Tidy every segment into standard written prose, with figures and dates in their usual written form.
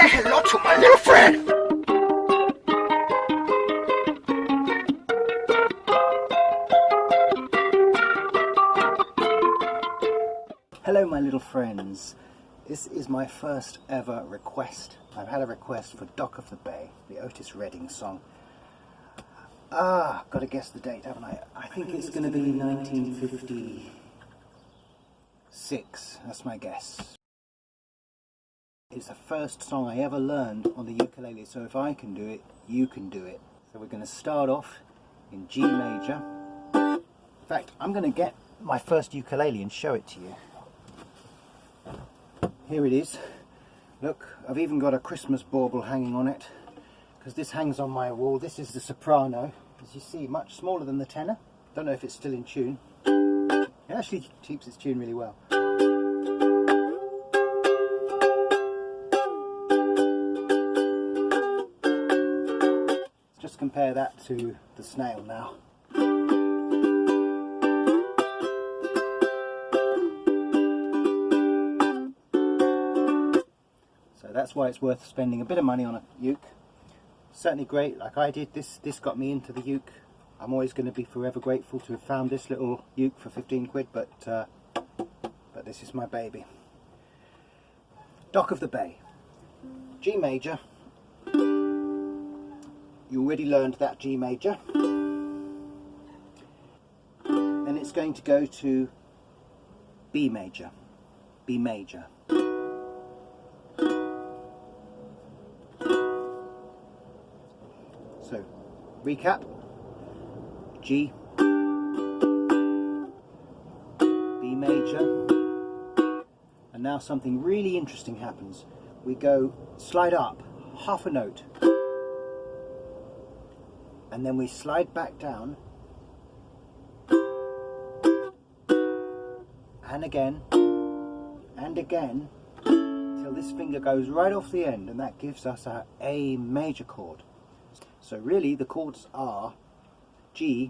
Say hello to my little friend. Hello my little friends. This is my first ever request. I've had a request for Dock of the Bay, the Otis Redding song. Got to guess the date, haven't I? I think it's going to be 1956. That's my guess. It's the first song I ever learned on the ukulele, so if I can do it, you can do it. So we're going to start off in G major. In fact, I'm going to get my first ukulele and show it to you. Here it is. Look, I've even got a Christmas bauble hanging on it, because this hangs on my wall. This is the Soprano, as you see, much smaller than the Tenor. Don't know if it's still in tune. It actually keeps its tune really well. Let's just compare that to the Snail now. That's why it's worth spending a bit of money on a uke. Certainly great, like I did. This got me into the uke. I'm always going to be forever grateful to have found this little uke for 15 quid, but this is my baby. Dock of the Bay. G major. You already learned that G major. Then it's going to go to B major. B major. So, recap, G, B major, and now something really interesting happens. We go, slide up half a note, and then we slide back down, and again, till this finger goes right off the end, and that gives us our A major chord. So really the chords are G,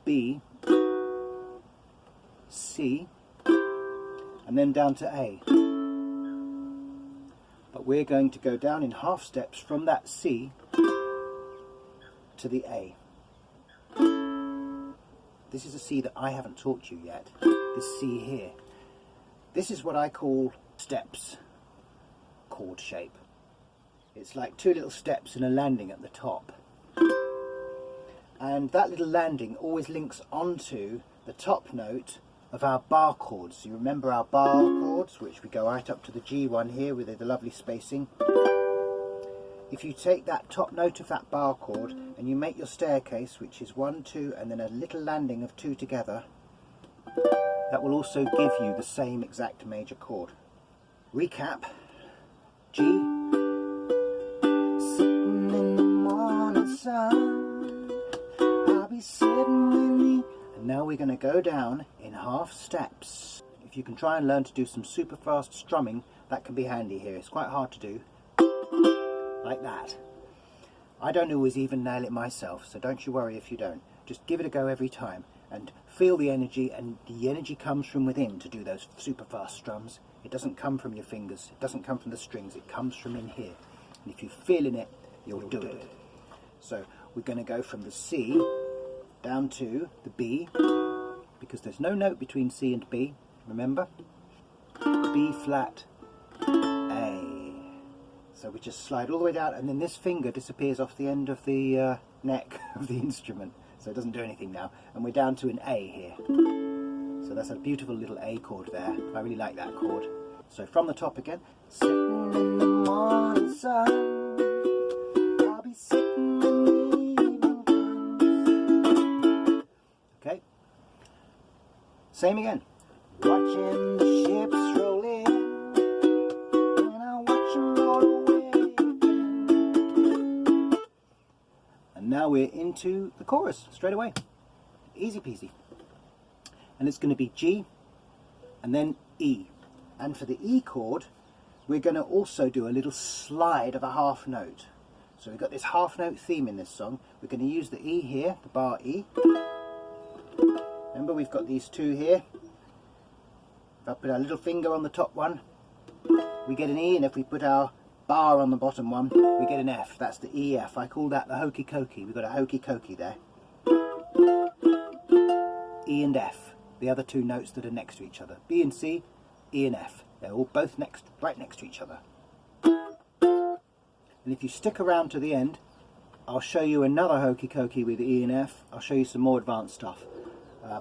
B, C, and then down to A. But we're going to go down in half steps from that C to the A. This is a C that I haven't taught you yet, this C here. This is what I call steps chord shape. It's like two little steps and a landing at the top. And that little landing always links onto the top note of our bar chords. You remember our bar chords, which we go right up to the G one here with the lovely spacing. If you take that top note of that bar chord and you make your staircase, which is 1, 2, and then a little landing of 2 together, that will also give you the same exact major chord. Recap, G, sitting in the morning sun, I'll be sitting with me. And now we're going to go down in half steps. If you can try and learn to do some super fast strumming, that can be handy here. It's quite hard to do. Like that. I don't always even nail it myself, so don't you worry if you don't. Just give it a go every time and feel the energy, and the energy comes from within to do those super fast strums. It doesn't come from your fingers, it doesn't come from the strings, it comes from in here. And if you're feeling it, you'll do it. So we're going to go from the C down to the B, because there's no note between C and B, remember? B flat, A. So we just slide all the way down, and then this finger disappears off the end of the neck of the instrument, so it doesn't do anything now. And we're down to an A here. So that's a beautiful little A chord there. I really like that chord. So from the top again. Sitting in the morning sun, I'll be sitting when the evening comes. Okay. Same again. Watching the ships roll in, and I watch them roll away again. And now we're into the chorus straight away. Easy peasy. And it's going to be G and then E. And for the E chord, we're going to also do a little slide of a half note. So we've got this half note theme in this song. We're going to use the E here, the bar E. Remember, we've got these two here. If I put our little finger on the top one, we get an E, and if we put our bar on the bottom one, we get an F. That's the E, F. I call that the hokey cokey. We've got a hokey cokey there. E and F, the other two notes that are next to each other. B and C, E and F. They're all both right next to each other. And if you stick around to the end, I'll show you another hokey cokey with E and F. I'll show you some more advanced stuff.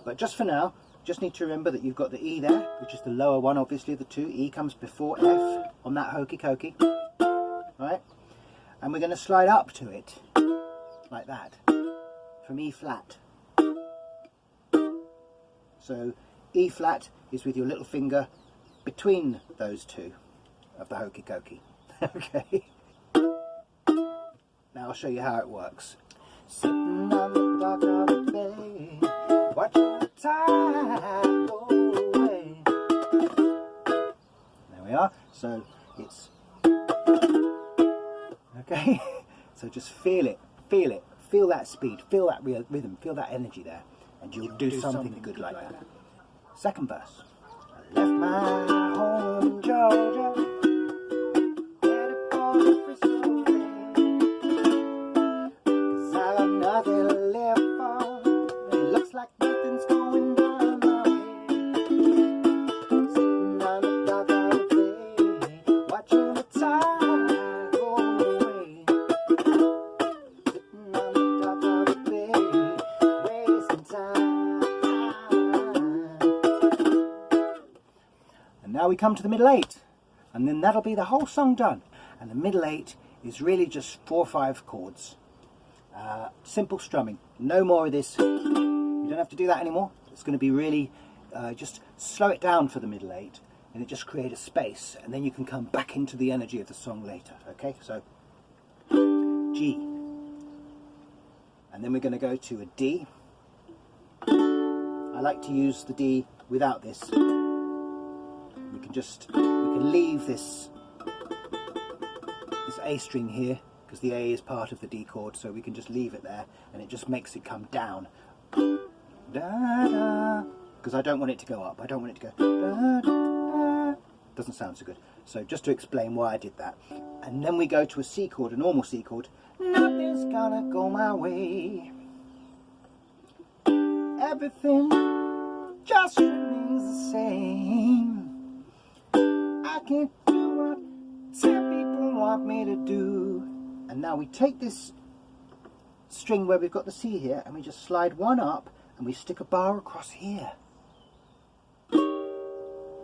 But just for now, just need to remember that you've got the E there, which is the lower one, obviously, of the two. E comes before F on that hokey cokey. Right? And we're going to slide up to it, like that, from E flat. So E flat is with your little finger between those two of the hokey cokey. Okay? Now I'll show you how it works. Sitting on the dock of the bay, watching the tide go away. There we are. So it's okay. So just feel it, feel that speed, feel that rhythm, feel that energy there, and you'll do something good like that. Second verse. I left my home in Georgia, headed for the Frisco Bay, 'cause I got nothing to live for. It looks like nothing's going down my way. Sitting on the dock of the bay, watching the tide go away. Sitting on the dock of the bay, wasting time. And now we come to the middle eight, and then that'll be the whole song done. And the middle eight is really just 4 or 5 chords. Simple strumming, no more of this. You don't have to do that anymore. It's going to be really, just slow it down for the middle eight, and it just create a space, and then you can come back into the energy of the song later. Okay, so G, and then we're going to go to a D. I like to use the D without this. We can leave this A string here, because the A is part of the D chord, so we can just leave it there, and it just makes it come down. Da da, because I don't want it to go up. I don't want it to go da da. Doesn't sound so good. So just to explain why I did that. And then we go to a C chord, a normal C chord. Nothing's gonna go my way. Everything just remains the same. I can't do what 10 people want me to do. And now we take this string where we've got the C here, and we just slide one up, and we stick a bar across here.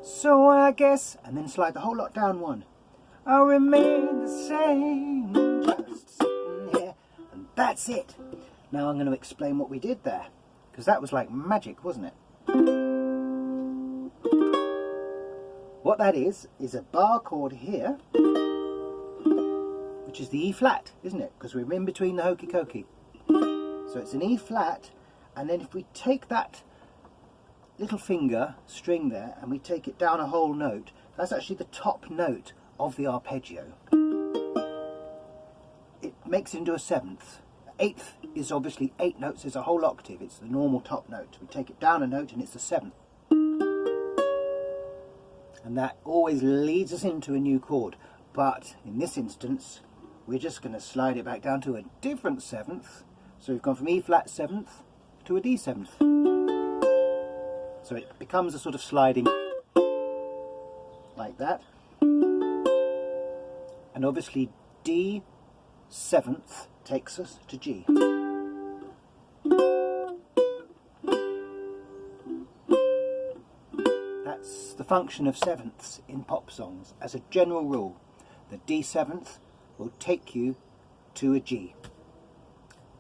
So I guess, and then slide the whole lot down one. I'll remain the same, just sitting here, and that's it. Now I'm going to explain what we did there, because that was like magic, wasn't it? What that is a bar chord here, which is the E flat, isn't it? Because we're in between the hokey cokey. So it's an E flat, and then if we take that little finger string there and we take it down a whole note, that's actually the top note of the arpeggio. It makes it into a 7th. 8th is obviously 8 notes, is a whole octave, it's the normal top note. We take it down a note and it's the 7th. And that always leads us into a new chord. But in this instance, we're just going to slide it back down to a different 7th. So we've gone from E flat 7th to a D 7th. So it becomes a sort of sliding like that. And obviously D 7th takes us to G. That's the function of 7ths in pop songs. As a general rule, the D 7th will take you to a G.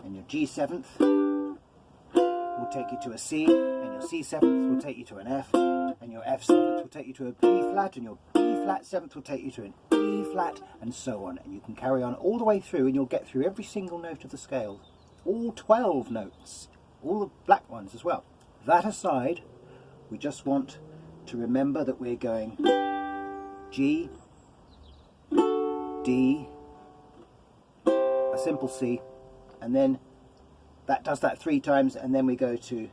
And your G 7th will take you to a C, and your C 7th will take you to an F, and your F 7th will take you to a B flat, and your B flat 7th will take you to an E flat, and so on. And you can carry on all the way through, and you'll get through every single note of the scale. All 12 notes, all the black ones as well. That aside, we just want to remember that we're going G, D, a simple C, and then that does that 3 times, and then we go to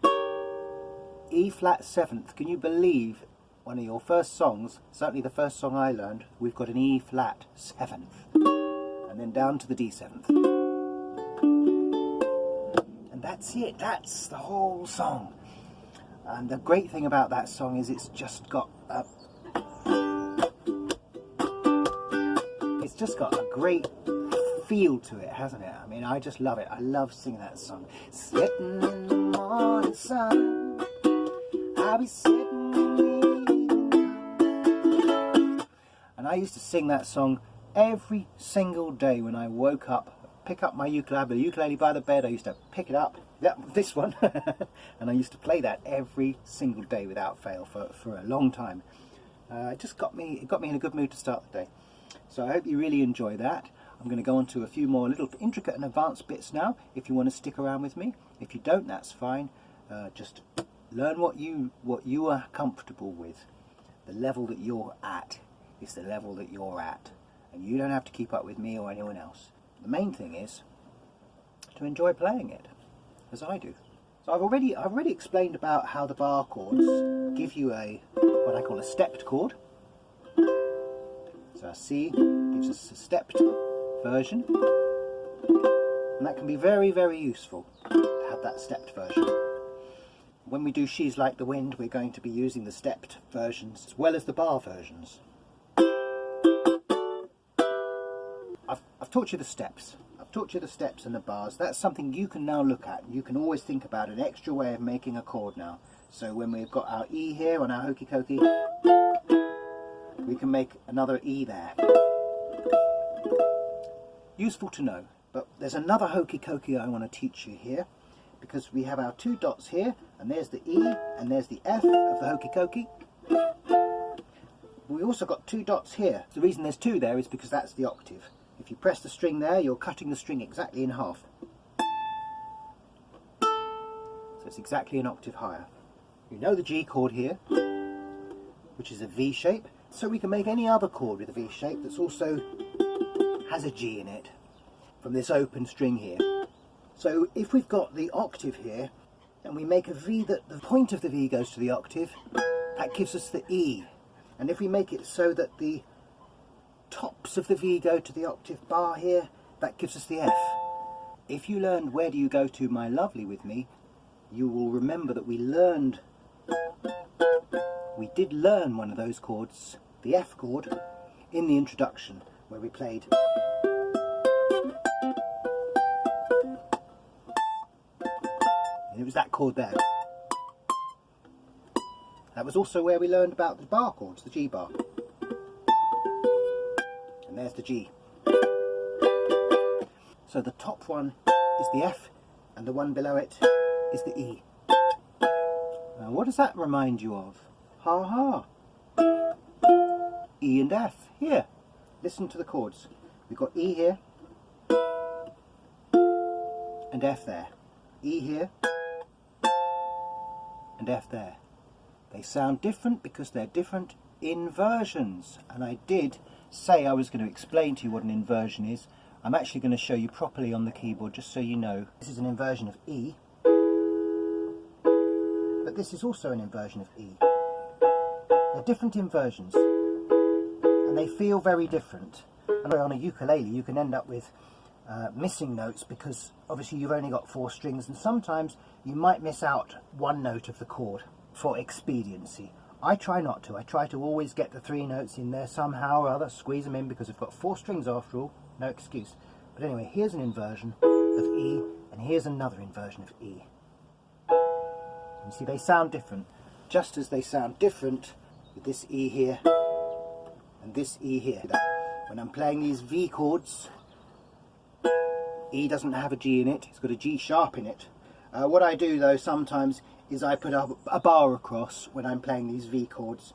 E flat 7th. Can you believe one of your first songs, certainly the first song I learned, we've got an E flat 7th, and then down to the D7th. And that's it, that's the whole song. And the great thing about that song is it's just got a great feel to it, hasn't it? I mean, I just love it. I love singing that song. Sitting in the morning sun, I'll be sitting in the evening. And I used to sing that song every single day when I woke up. Pick up my ukulele by the bed. I used to pick it up. Yep, this one. And I used to play that every single day without fail for a long time. It got me in a good mood to start the day. So I hope you really enjoy that. I'm going to go on to a few more little intricate and advanced bits now, if you want to stick around with me. If you don't, that's fine. Just learn what you are comfortable with. The level that you're at is the level that you're at. And you don't have to keep up with me or anyone else. The main thing is to enjoy playing it, as I do. So I've already explained about how the bar chords give you what I call a stepped chord. So a C gives us a stepped version, and that can be very, very useful to have that stepped version. When we do She's Like the Wind, we're going to be using the stepped versions as well as the bar versions. I've taught you the steps. I've taught you the steps and the bars. That's something you can now look at. You can always think about an extra way of making a chord now. So when we've got our E here on our hokey cokey, we can make another E there. Useful to know. But there's another hokey cokey I want to teach you here, because we have our two dots here, and there's the E and there's the F of the hokey cokey. We also got two dots here. The reason there's two there is because that's the octave. If you press the string there, you're cutting the string exactly in half. So it's exactly an octave higher. You know the G chord here, which is a V shape. So we can make any other chord with a V shape that's also has a G in it from this open string here. So if we've got the octave here and we make a V that the point of the V goes to the octave, that gives us the E. And if we make it so that the tops of the V go to the octave bar here, that gives us the F. If you learned Where Do You Go To My Lovely with me, you will remember that we did learn one of those chords, the F chord, in the introduction, where we played. And it was that chord there. That was also where we learned about the bar chords, the G bar. And there's the G. So the top one is the F, and the one below it is the E. Now what does that remind you of? Ha ha! E and F, here. Listen to the chords. We've got E here, and F there. E here, and F there. They sound different because they're different inversions. And I did say I was going to explain to you what an inversion is. I'm actually going to show you properly on the keyboard, just so you know. This is an inversion of E, but this is also an inversion of E. They're different inversions, and they feel very different. And on a ukulele you can end up with missing notes, because obviously you've only got 4 strings, and sometimes you might miss out one note of the chord for expediency. I try not to. I try to always get the 3 notes in there somehow or other, squeeze them in, because I've got 4 strings after all, no excuse. But anyway, here's an inversion of E, and here's another inversion of E. You see, they sound different, just as they sound different with this E here and this E here. When I'm playing these V chords, E doesn't have a G in it, it's got a G sharp in it. What I do though sometimes is I put a bar across when I'm playing these V chords,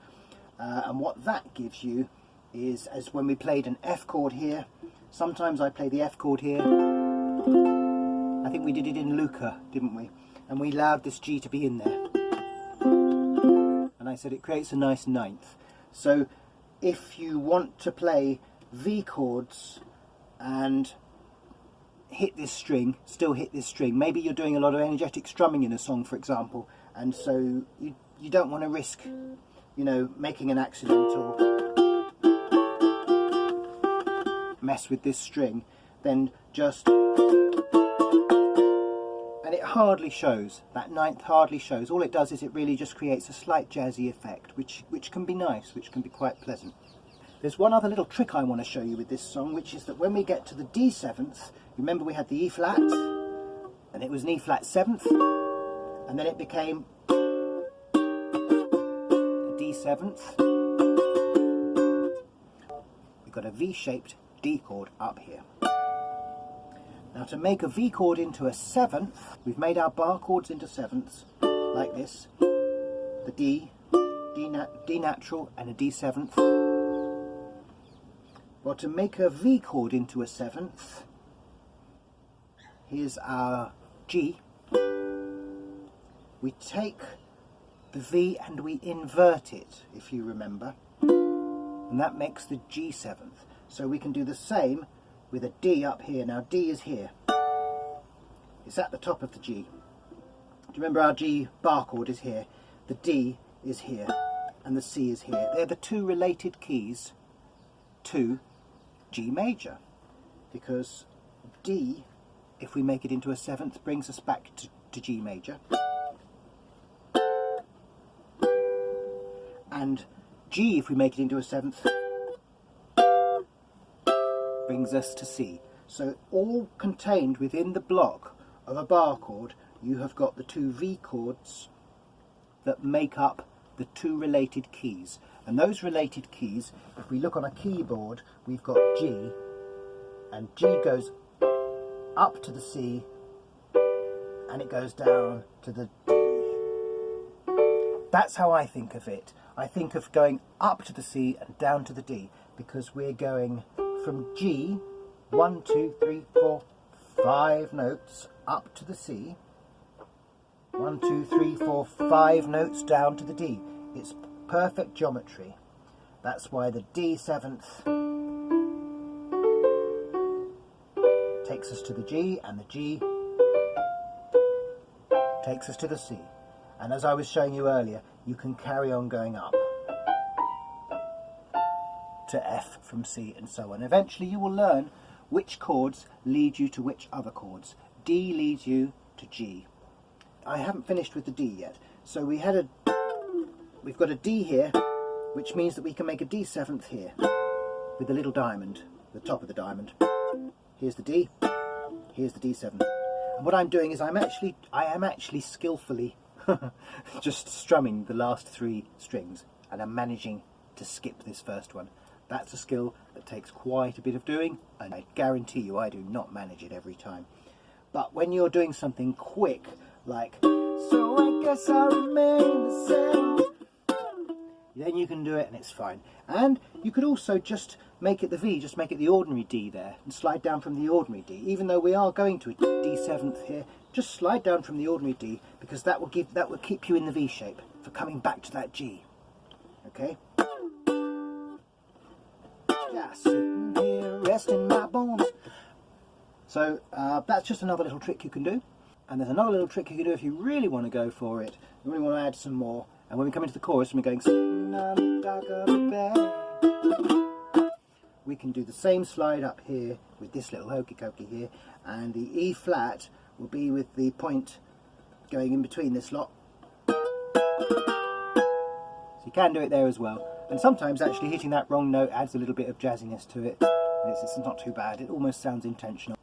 and what that gives you is, as when we played an F chord here, sometimes I play the F chord here. I think we did it in Luca, didn't we? And we allowed this G to be in there, and I said it creates a nice 9th. So if you want to play V chords and hit this string, still hit this string, maybe you're doing a lot of energetic strumming in a song, for example, and so you don't want to risk you know, making an accidental mess with this string, then just, and it hardly shows, that ninth hardly shows. All it does is it really just creates a slight jazzy effect, which can be nice, which can be quite pleasant. There's one other little trick I want to show you with this song, which is that when we get to the D7th, remember we had the E flat, and it was an E flat 7th, and then it became a D7th. We've got a V-shaped D chord up here. Now to make a V chord into a 7th, we've made our bar chords into 7ths, like this. The D natural and a D7th. Well, to make a V chord into a 7th, here's our G. We take the V and we invert it, if you remember, and that makes the G7th. So we can do the same with a D up here. Now D is here. It's at the top of the G. Do you remember our G bar chord is here? The D is here and the C is here. They're the two related keys to G major, because D, if we make it into a 7th, brings us back to G major, and G, if we make it into a 7th, brings us to C. So all contained within the block of a bar chord, you have got the two V chords that make up the two related keys. And those related keys, if we look on a keyboard, we've got G, and G goes up to the C and it goes down to the D. That's how I think of it. I think of going up to the C and down to the D, because we're going from G, 1, 2, 3, 4, 5 notes up to the C, 1, 2, 3, 4, 5 notes down to the D. It's perfect geometry. That's why the D7th takes us to the G, and the G takes us to the C. And as I was showing you earlier, you can carry on going up to F from C and so on. Eventually you will learn which chords lead you to which other chords. D leads you to G. I haven't finished with the D yet. So we've got a D here, which means that we can make a D7th here with the little diamond, the top of the diamond. Here's the D, here's the D7. And what I'm doing is I am actually skillfully just strumming the last 3 strings, and I'm managing to skip this first one. That's a skill that takes quite a bit of doing, and I guarantee you I do not manage it every time. But when you're doing something quick, like, so I guess I'll remain the same, then you can do it and it's fine. And you could also just make it the V, just make it the ordinary D there, and slide down from the ordinary D. Even though we are going to a D7th here, just slide down from the ordinary D, because that will keep you in the V shape for coming back to that G. Okay? Just sitting here resting my bones. So that's just another little trick you can do. And there's another little trick you can do if you really want to go for it. You really want to add some more. And when we come into the chorus and we're going, sitting on the dock of the bay, we can do the same slide up here with this little hokey cokey here, and the E flat will be with the point going in between this lot. So you can do it there as well. And sometimes actually hitting that wrong note adds a little bit of jazziness to it. It's not too bad. It almost sounds intentional.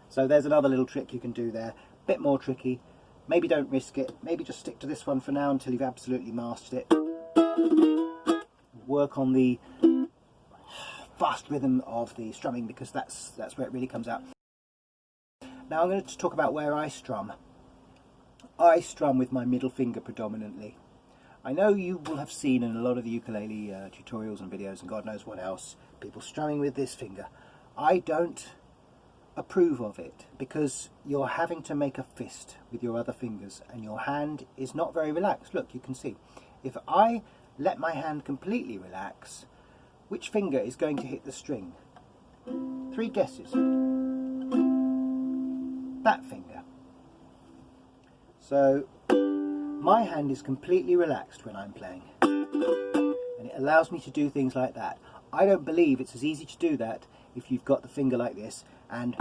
So there's another little trick you can do there. Bit more tricky. Maybe don't risk it. Maybe just stick to this one for now until you've absolutely mastered it. Work on the fast rhythm of the strumming, because that's where it really comes out. Now I'm going to talk about where I strum. I strum with my middle finger predominantly. I know you will have seen in a lot of the ukulele tutorials and videos and God knows what else, people strumming with this finger. I don't approve of it, because you're having to make a fist with your other fingers and your hand is not very relaxed. Look, you can see. If I let my hand completely relax, which finger is going to hit the string? 3 guesses. That finger. So My hand is completely relaxed when I'm playing, and it allows me to do things like that. I don't believe it's as easy to do that if you've got the finger like this, and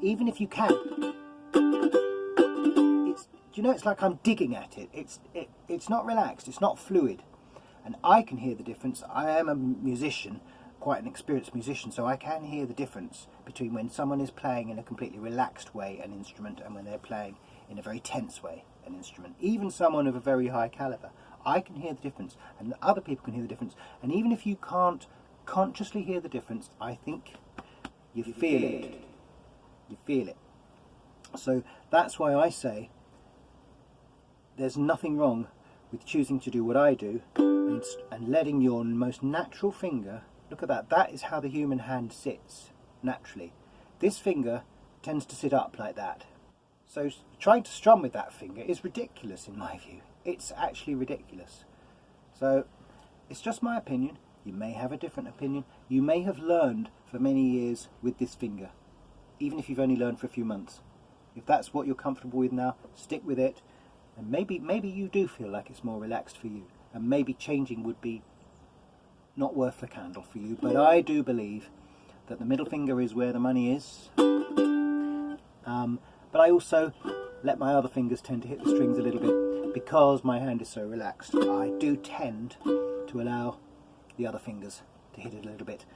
even if you can, you know, it's like I'm digging at it. It's not relaxed, it's not fluid, and I can hear the difference. I am a musician, quite an experienced musician, so I can hear the difference between when someone is playing in a completely relaxed way an instrument and when they're playing in a very tense way an instrument. Even someone of a very high caliber, I can hear the difference, and other people can hear the difference. And even if you can't consciously hear the difference, I think you feel it. You feel it. So that's why I say there's nothing wrong with choosing to do what I do and letting your most natural finger, look at that, that is how the human hand sits naturally. This finger tends to sit up like that. So trying to strum with that finger is ridiculous in my view. It's actually ridiculous. So it's just my opinion. You may have a different opinion. You may have learned for many years with this finger, even if you've only learned for a few months. If that's what you're comfortable with now, stick with it. And maybe you do feel like it's more relaxed for you, and maybe changing would be not worth the candle for you. But I do believe that the middle finger is where the money is. But I also let my other fingers tend to hit the strings a little bit because my hand is so relaxed. I do tend to allow the other fingers to hit it a little bit.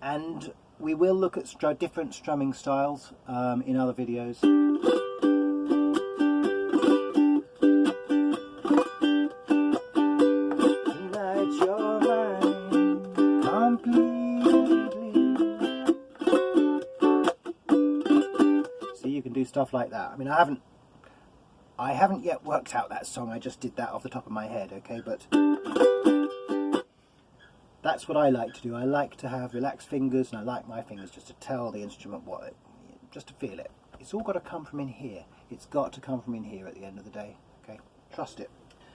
And we will look at different strumming styles in other videos. Stuff like that. I mean, I haven't yet worked out that song. I just did that off the top of my head, okay? But that's what I like to do. I like to have relaxed fingers, and I like my fingers just to tell the instrument just to feel it. It's all got to come from in here. It's got to come from in here at the end of the day, okay? Trust it.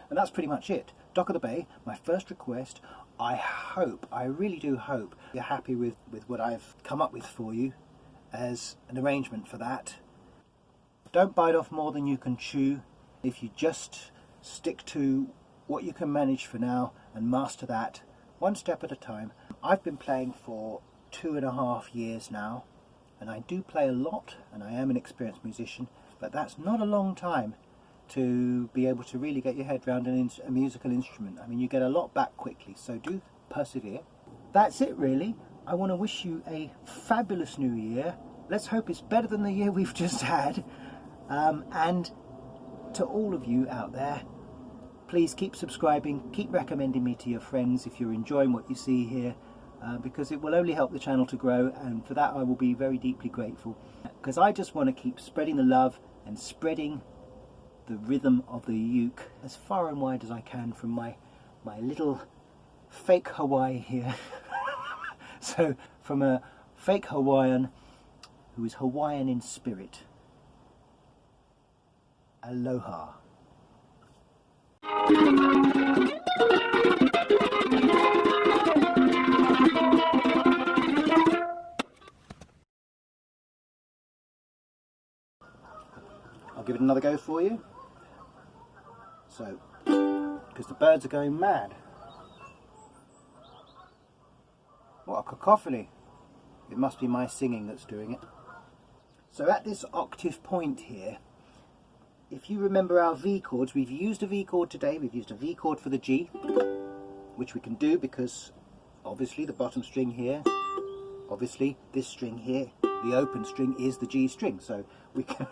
And that's pretty much it. Dock of the Bay, my first request. I really do hope you're happy with what I've come up with for you as an arrangement for that. Don't bite off more than you can chew. If you just stick to what you can manage for now and master that one step at a time. I've been playing for 2.5 years now, and I do play a lot, and I am an experienced musician, but that's not a long time to be able to really get your head around a musical instrument. I mean, you get a lot back quickly, so do persevere. That's it really. I want to wish you a fabulous new year. Let's hope it's better than the year we've just had. And to all of you out there, please keep subscribing, keep recommending me to your friends if you're enjoying what you see here, because it will only help the channel to grow, and for that I will be very deeply grateful, because I just want to keep spreading the love and spreading the rhythm of the uke as far and wide as I can from my little fake Hawaii here. So from a fake Hawaiian who is Hawaiian in spirit, aloha. I'll give it another go for you. So, because the birds are going mad. What a cacophony. It must be my singing that's doing it. So at this octave point here, if you remember our V chords, we've used a V chord today, we've used a V chord for the G, which we can do because obviously the bottom string here, obviously this string here, the open string is the G string, so we can...